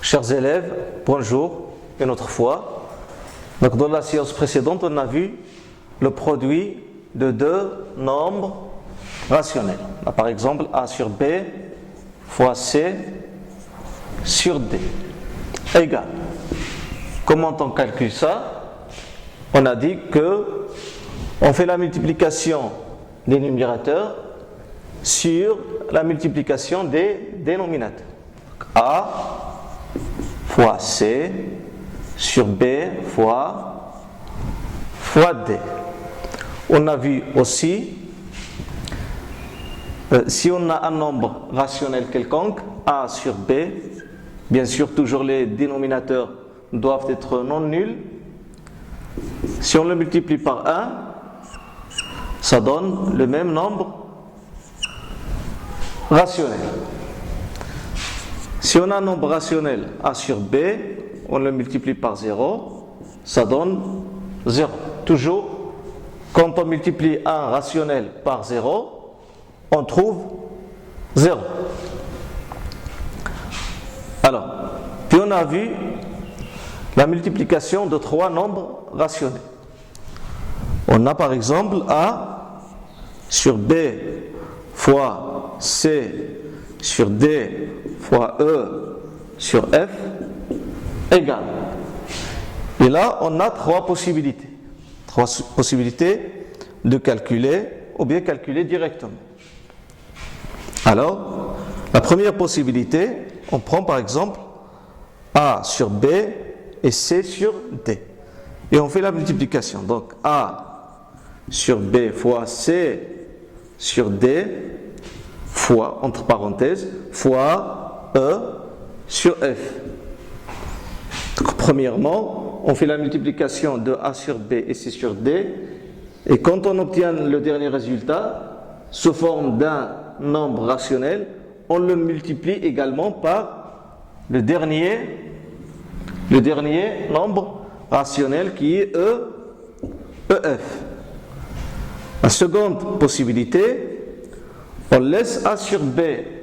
Chers élèves, bonjour, une autre fois. Donc dans la séance précédente, on a vu le produit de deux nombres rationnels. Là, par exemple, A sur B fois C sur D égale. Comment on calcule ça? On a dit que on fait la multiplication des numérateurs sur la multiplication des dénominateurs. A fois C sur B fois D. On a vu aussi, si on a un nombre rationnel quelconque, A sur B, bien sûr toujours les dénominateurs doivent être non nuls. Si on le multiplie par 1, ça donne le même nombre rationnel. Si on a un nombre rationnel A sur B, on le multiplie par 0, ça donne 0. Toujours, quand on multiplie un rationnel par 0, on trouve 0. Alors, puis on a vu la multiplication de trois nombres rationnels. On a par exemple A sur B fois C sur D fois E sur F égale. Et là, on a trois possibilités. Trois possibilités de calculer ou bien calculer directement. Alors, la première possibilité, on prend par exemple A sur B et C sur D. Et on fait la multiplication. Donc A sur B fois C sur D fois, entre parenthèses, fois E sur F. Donc, premièrement, on fait la multiplication de A sur B et C sur D. Et quand on obtient le dernier résultat, sous forme d'un nombre rationnel, on le multiplie également par le dernier nombre rationnel qui est EF. La seconde possibilité, on laisse A sur B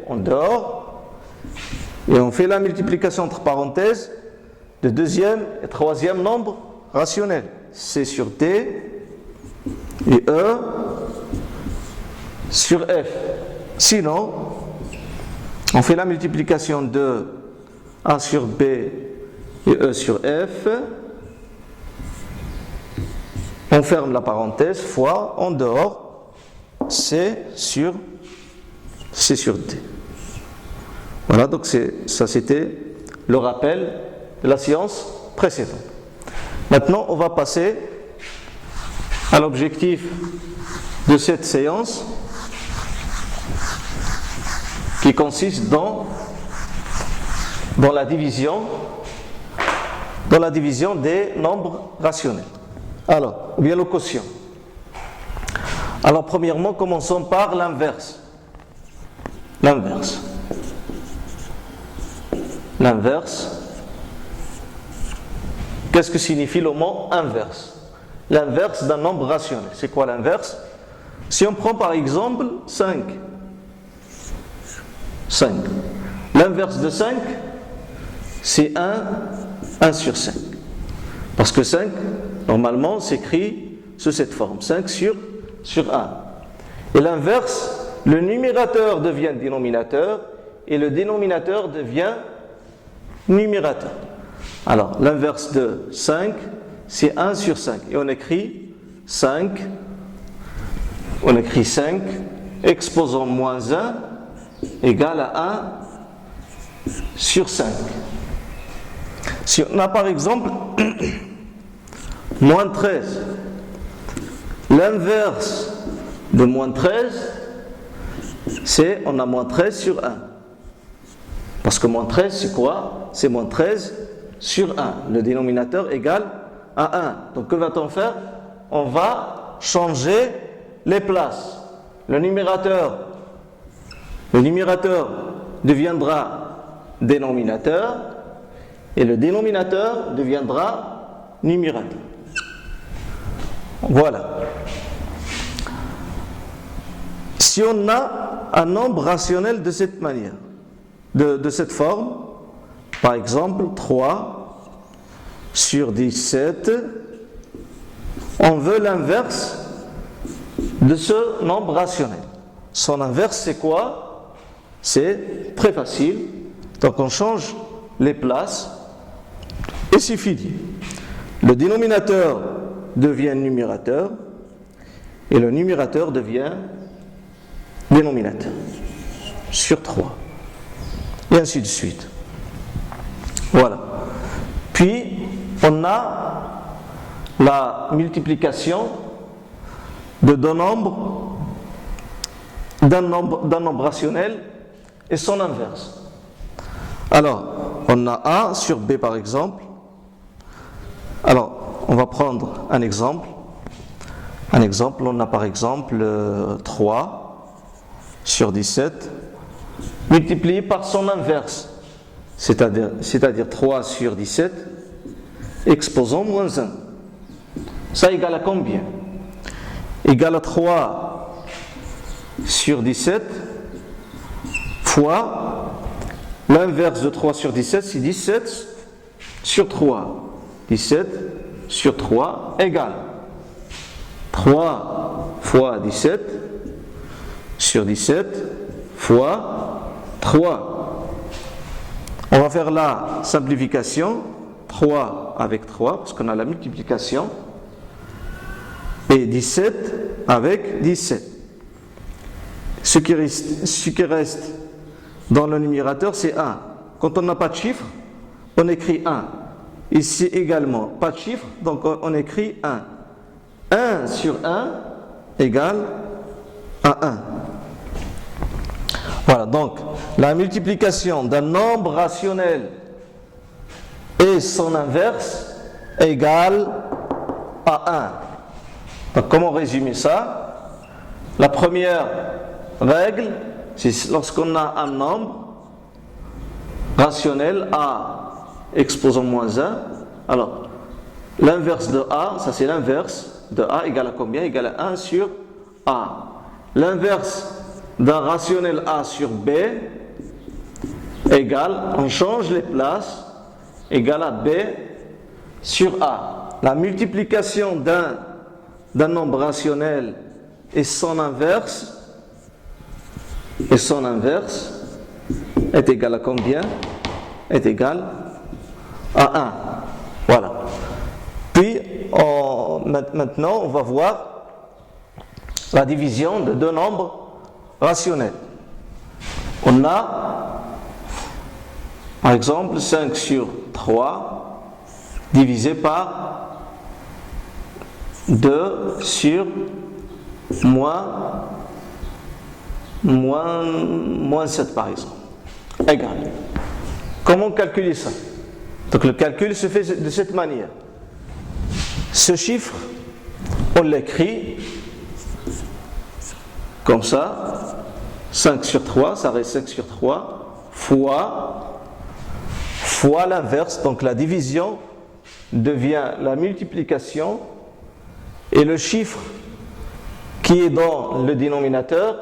en dehors et on fait la multiplication entre parenthèses de deuxième et troisième nombre rationnel. C sur D et E sur F. Sinon, on fait la multiplication de A sur B et E sur F. On ferme la parenthèse fois en dehors C sur D. Voilà, donc ça c'était le rappel de la séance précédente. Maintenant, on va passer à l'objectif de cette séance qui consiste dans la division des nombres rationnels. Alors, ou bien le quotient. Alors, premièrement, commençons par l'inverse. L'inverse. Qu'est-ce que signifie le mot inverse? L'inverse d'un nombre rationnel. C'est quoi l'inverse? Si on prend par exemple 5. L'inverse de 5, c'est 1 sur 5. Parce que 5, normalement, s'écrit sous cette forme. 5 sur 1. Et l'inverse, le numérateur devient dénominateur et le dénominateur devient numérateur. Alors, l'inverse de 5, c'est 1 sur 5. Et on écrit 5, exposant moins 1 égale à 1 sur 5. Si on a par exemple moins 13, l'inverse de moins 13, c'est on a moins 13 sur 1. Parce que moins 13, c'est quoi? C'est moins 13 sur 1. Le dénominateur égale à 1. Donc que va-t-on faire? On va changer les places. Le numérateur deviendra dénominateur et le dénominateur deviendra numérateur. Voilà. Si on a un nombre rationnel de cette manière, de cette forme, Par exemple, 3 sur 17, on veut l'inverse de ce nombre rationnel. Son inverse, c'est quoi? C'est très facile. Donc on change les places et c'est fini. Le dénominateur devient numérateur et le numérateur devient dénominateur sur 3. Et ainsi de suite. Voilà. Puis on a la multiplication de deux nombres, d'un nombre rationnel et son inverse. Alors, on a A sur B par exemple. Alors, on va prendre un exemple. Un exemple, on a par exemple 3 sur 17 multiplié par son inverse, c'est-à-dire 3 sur 17 exposant moins 1. Ça égale à combien? Égale à 3 sur 17 fois l'inverse de 3 sur 17, c'est 17 sur 3. 17 sur 3 égale 3 fois 17 sur 17 fois 3. On va faire la simplification. 3 avec 3, parce qu'on a la multiplication. Et 17 avec 17. Ce qui reste dans le numérateur, c'est 1. Quand on n'a pas de chiffre, on écrit 1. Ici également, pas de chiffre, donc on écrit 1. 1 sur 1 égale à 1. Voilà, donc la multiplication d'un nombre rationnel et son inverse égale à 1. Donc comment résumer ça? La première règle, c'est lorsqu'on a un nombre rationnel A exposant moins 1, alors l'inverse de A, ça c'est l'inverse de A égale à combien? Égale à 1 sur A. L'inverse d'un rationnel A sur B égale, on change les places, égale à B sur A. La multiplication d'un nombre rationnel et son inverse est égal à combien? Est égal à 1. Voilà. Puis maintenant on va voir la division de deux nombres rationnels. On a par exemple 5 sur 3 divisé par 2 sur moins 7 par exemple. Égal. Comment calculer ça? Donc le calcul se fait de cette manière. Ce chiffre, on l'écrit comme ça, 5 sur 3, ça reste 5 sur 3, fois l'inverse, donc la division devient la multiplication, et le chiffre qui est dans le dénominateur,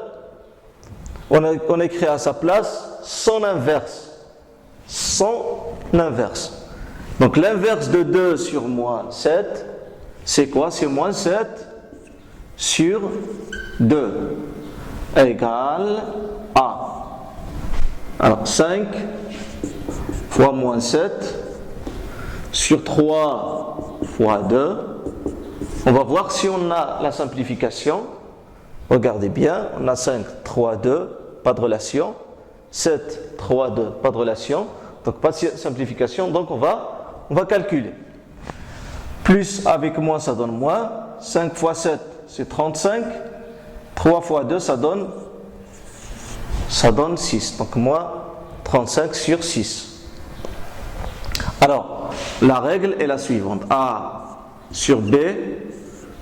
on écrit à sa place son inverse. Donc l'inverse de 2 sur moins 7, c'est quoi? C'est moins 7 sur 2 égale A. Alors 5 fois moins 7 sur 3 fois 2. On va voir si on a la simplification. Regardez bien, on a 5, 3, 2, pas de relation. 7, 3, 2, pas de relation. Donc pas de simplification, donc on va calculer. Plus avec moins, ça donne moins. 5 fois 7, c'est 35. 3 fois 2, ça donne 6. Donc moins 35 sur 6. Alors, la règle est la suivante. A sur B,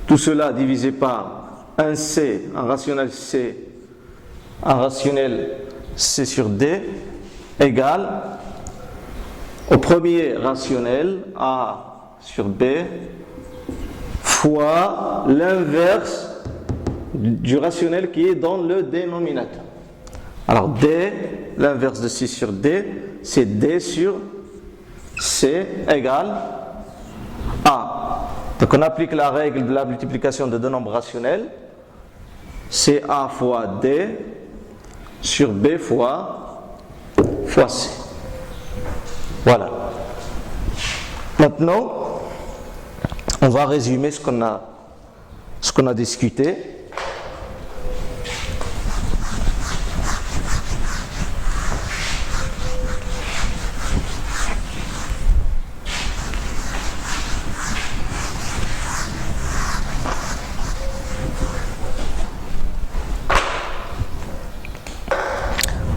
tout cela divisé par un C, un rationnel C sur D, égale au premier rationnel A sur B fois l'inverse du rationnel qui est dans le dénominateur. Alors D, l'inverse de 6 sur D, c'est D sur C égale A. Donc on applique la règle de la multiplication de deux nombres rationnels. C'est A fois D sur B fois C. Voilà. Maintenant, on va résumer ce qu'on a discuté.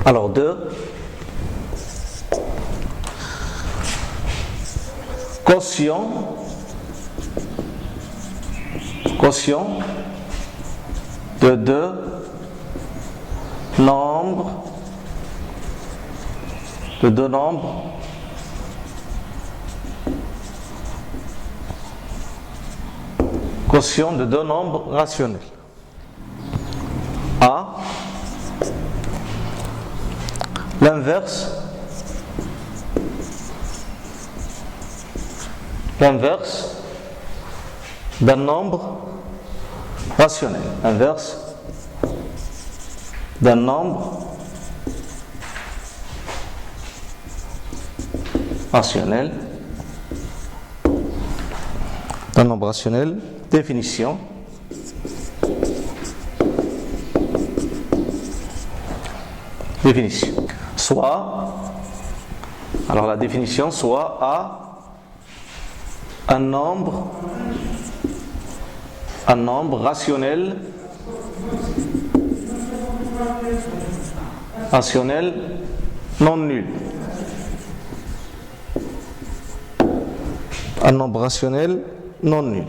Alors, 2. Quotient de deux nombres quotient de deux nombres rationnels. A. L'inverse d'un nombre rationnel. Inverse d'un nombre rationnel. D'un nombre rationnel. Définition. Soit, alors la définition, soit A, un nombre rationnel non nul. Un nombre rationnel non nul.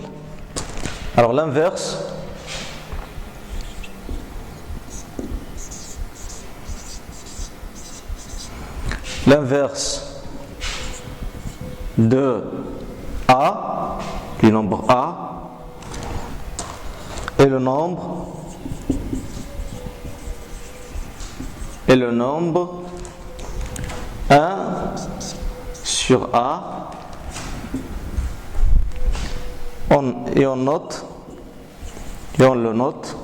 Alors l'inverse, de A, du nombre A, est le nombre 1 sur A, on le note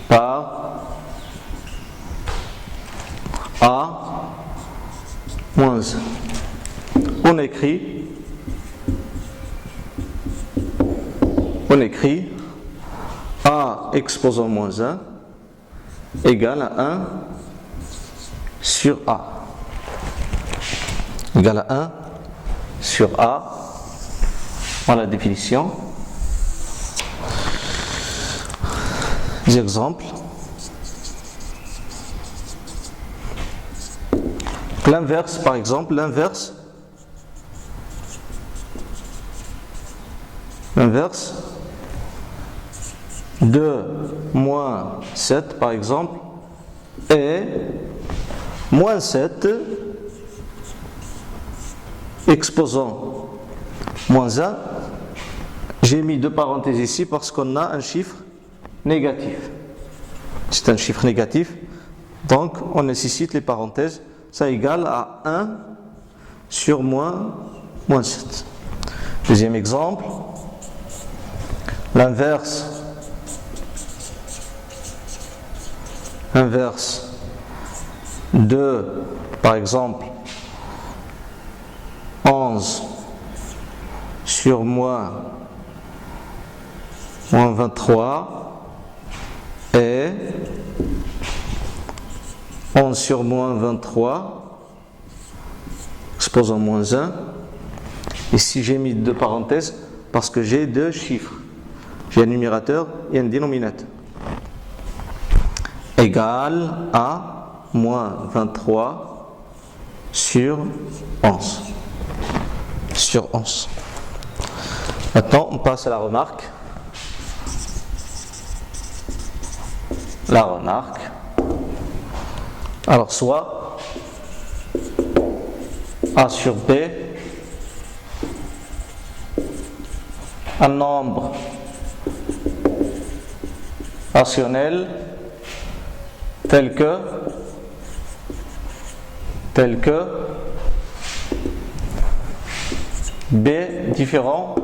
par A moins 1. On écrit A exposant moins 1 égale à 1 sur A. Égale à 1 sur A. Voilà la définition. Des exemples. L'inverse, par exemple, l'inverse de moins 7, par exemple, est moins 7 exposant moins 1. J'ai mis deux parenthèses ici parce qu'on a un chiffre négatif. C'est un chiffre négatif, donc on nécessite les parenthèses. Ça égale à 1 sur moins 7. Deuxième exemple, l'inverse de, par exemple, 11 sur moins 23 est 11 sur moins 23 exposant moins 1. Ici j'ai mis deux parenthèses parce que j'ai deux chiffres. J'ai un numérateur et un dénominateur. Égale à moins 23 sur 11. Sur 11. Maintenant, on passe à la remarque. La remarque. Alors, soit A sur B, un nombre rationnel tel que B différent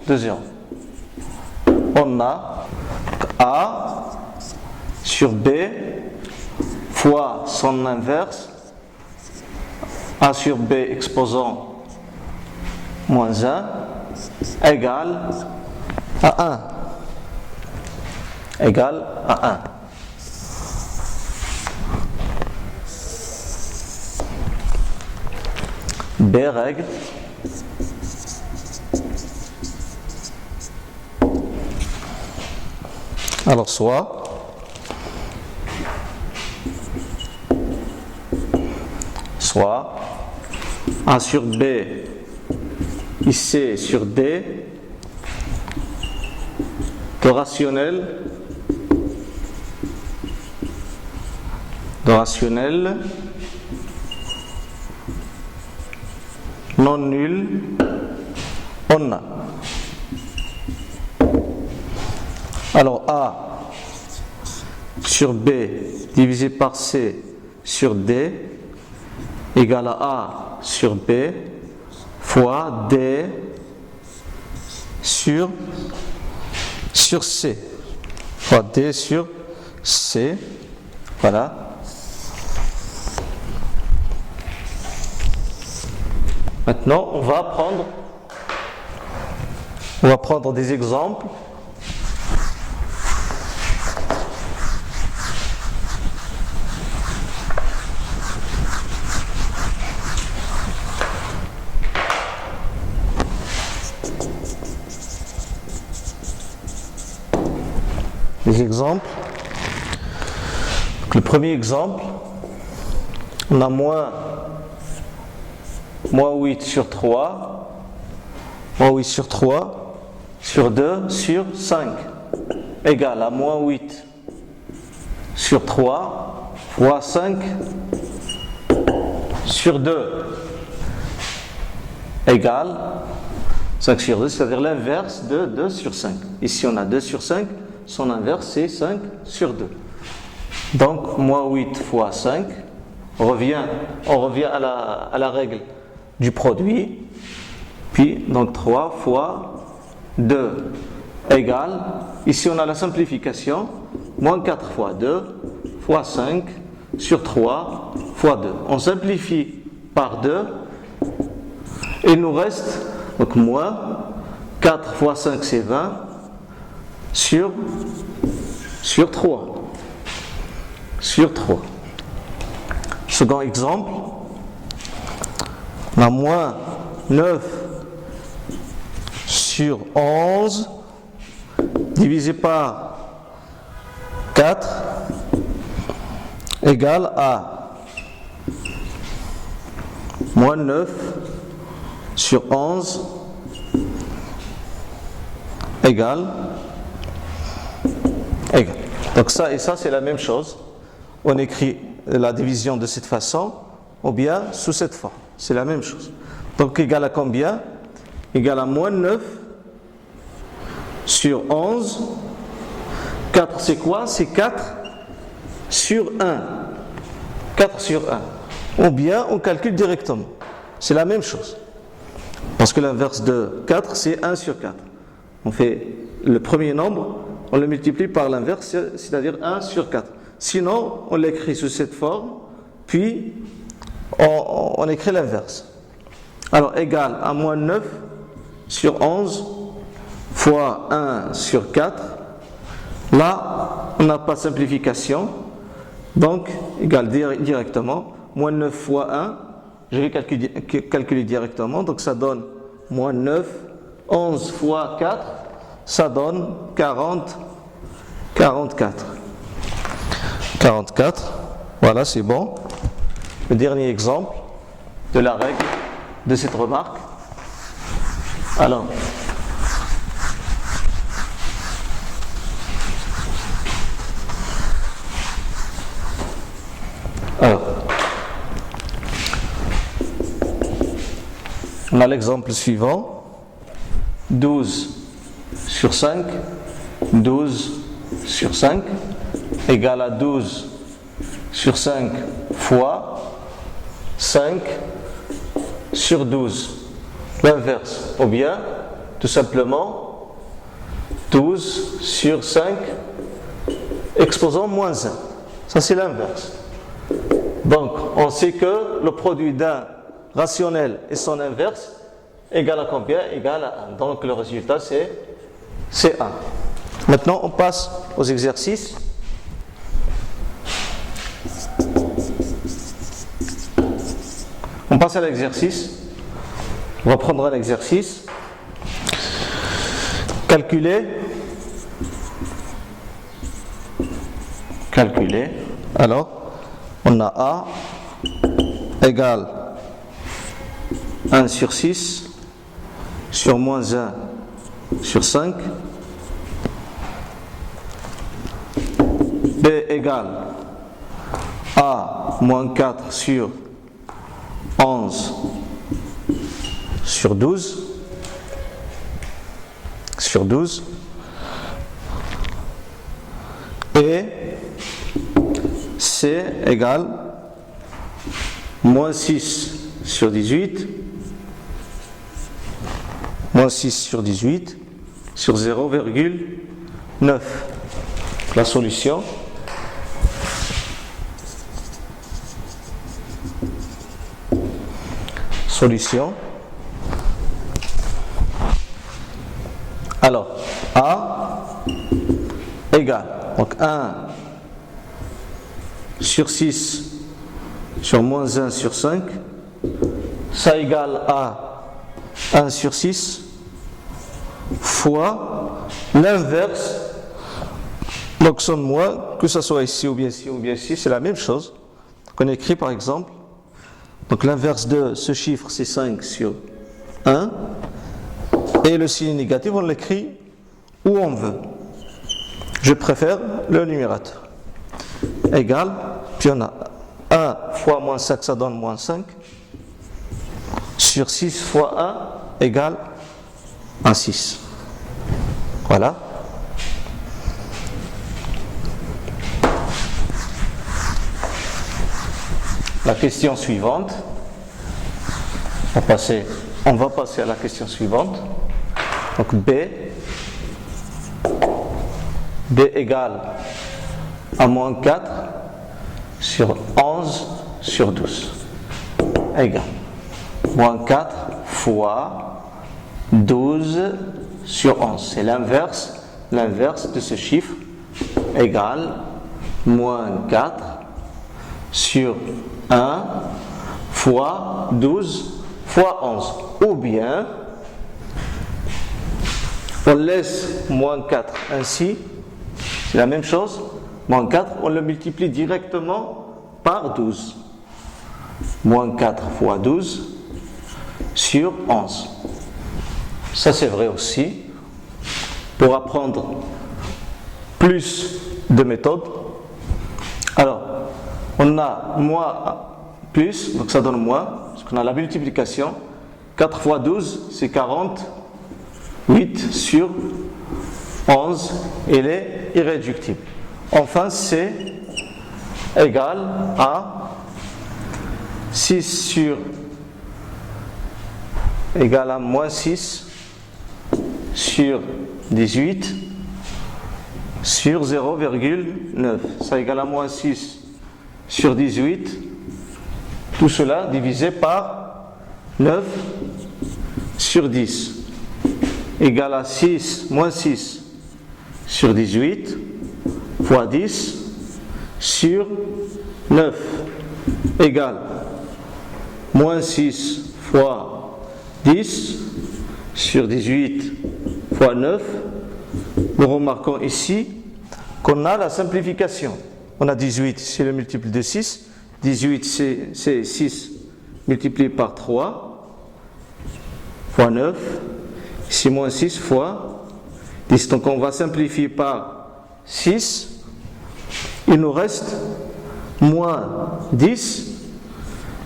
de 0. On a A sur B fois son inverse, A sur B exposant moins 1 égale à 1. Égale à 1. B règle alors soit A sur B IC sur D de rationnel non nul on a. Alors A sur B divisé par C sur D égale à A sur B fois D sur C fois D sur C. Voilà. Maintenant, on va prendre des exemples. Des exemples. Donc, le premier exemple, on a moins 8 sur 3, moins 8 sur 3, sur 2, sur 5, égale à moins 8 sur 3, fois 5 sur 2, égale 5 sur 2, c'est-à-dire l'inverse de 2 sur 5. Ici on a 2 sur 5, son inverse c'est 5 sur 2. Donc moins 8 fois 5, on revient à la règle du produit, puis donc 3 fois 2 égale, ici on a la simplification, moins 4 fois 2 fois 5 sur 3 fois 2. On simplifie par 2, et il nous reste donc moins 4 fois 5 c'est 20 sur 3. Sur 3. Second exemple, on a moins 9 sur 11 divisé par 4 égale à moins 9 sur 11 égale. Donc ça et ça c'est la même chose. On écrit la division de cette façon ou bien sous cette forme. C'est la même chose. Donc égal à combien? Égal à moins 9 sur 11. 4 c'est quoi? C'est 4 sur 1. 4 sur 1. Ou bien on calcule directement. C'est la même chose. Parce que l'inverse de 4 c'est 1 sur 4. On fait le premier nombre, on le multiplie par l'inverse, c'est-à-dire 1 sur 4. Sinon, on l'écrit sous cette forme, puis on écrit l'inverse. Alors, égal à moins 9 sur 11 fois 1 sur 4. Là, on n'a pas de simplification. Donc, égal directement. Moins 9 fois 1, je vais calculer directement. Donc, ça donne moins 9. 11 fois 4, ça donne 44. Voilà, c'est bon. Le dernier exemple de la règle de cette remarque. Alors, on a l'exemple suivant. 12 sur 5, 12 sur 5 égale à 12 sur 5 fois 5 sur 12. l'inverse, ou bien tout simplement 12 sur 5 exposant moins 1. Ça c'est l'inverse. Donc on sait que le produit d'un rationnel et son inverse égale à combien? Égale à 1. Donc le résultat c'est 1. Maintenant on passe aux exercices. On passe à l'exercice. On va prendre un exercice. Calculer. Alors, on a A égale 1 sur 6 sur moins 1 sur 5. B égale A moins 4 sur 11 sur 12. Et C égale moins 6 sur 18 sur 0,9. La solution. Alors, A égale, donc 1 sur 6 sur moins 1 sur 5, ça égale à 1 sur 6 fois l'inverse, donc somme moins, que ce soit ici ou bien ici, c'est la même chose. Donc on écrit par exemple, donc l'inverse de ce chiffre c'est 5 sur 1, et le signe négatif on l'écrit où on veut. Je préfère le numérateur. Égal, puis on a 1 fois moins 5, ça donne moins 5, sur 6 fois 1 égale un 6. Voilà. La question suivante, on va passer à la question suivante. Donc B égale à moins 4 sur 11 sur 12 égale moins 4 fois 12 sur 11. C'est l'inverse de ce chiffre, égale moins 4 sur 1 fois 12 fois 11. Ou bien, on laisse moins 4 ainsi, c'est la même chose, moins 4, on le multiplie directement par 12. Moins 4 fois 12 sur 11. Ça c'est vrai aussi. Pour apprendre plus de méthodes, alors on a moins plus, donc ça donne moins, parce qu'on a la multiplication. 4 fois 12, c'est 48 sur 11, elle est irréductible. Enfin, c'est égal à 6 sur égal à moins 6 sur 18 sur 0,9. Ça égale à moins 6 sur 18. Tout cela divisé par 9 sur 10. Égale à 6, moins 6 sur 18 fois 10 sur 9 égale moins 6 fois 10 sur 18 fois 9. Nous remarquons ici qu'on a la simplification. On a 18, c'est le multiple de 6. 18, c'est 6 multiplié par 3 fois 9. Ici, moins 6 fois 10. Donc on va simplifier par 6. Il nous reste moins 10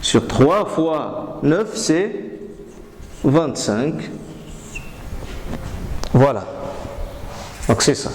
sur 3 fois 9, c'est 25. Voilà. Donc c'est ça.